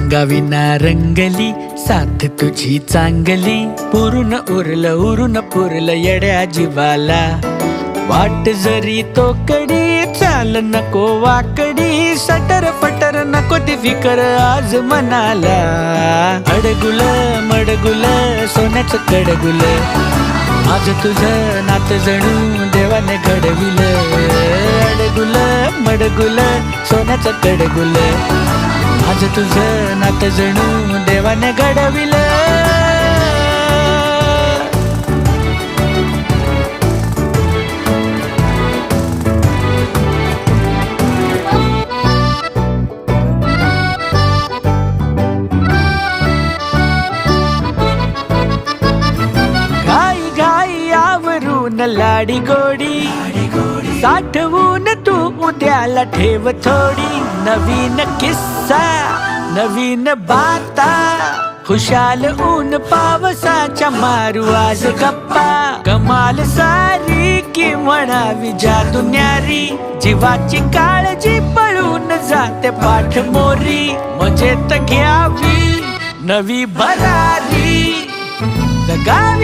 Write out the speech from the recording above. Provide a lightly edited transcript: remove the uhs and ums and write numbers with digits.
रंगाविना रंगली साथ तुझी चांगली, पुरून उरलं पुरलं येड्या जीवाला। वाट जरी तो कडी चाल नको वाकडी, सटर फटर नको ती फिकर आज मनाला। अडगुल मडगुल सोन्याचं कडगुल, आज तुझं नात जणू देवाने घडविल। अडगुल मडगुल सोन्याचं कडगुल, आज तुझं नात जणू देवाने घडविल। घाई घाई आवरून लाडी गोडी, साठवून तू उद्याला ठेव थोडी। नवीन किस्सा नवीन बाता, खुशाल ऊन पावसाच्या मारू आज गप्पा। कमाल सारी की म्हणावी जादू न्यारी, जीवाची काळजी पळून जाते पाठ मोरी। मजेत घ्यावी नवी भरारी जगावी।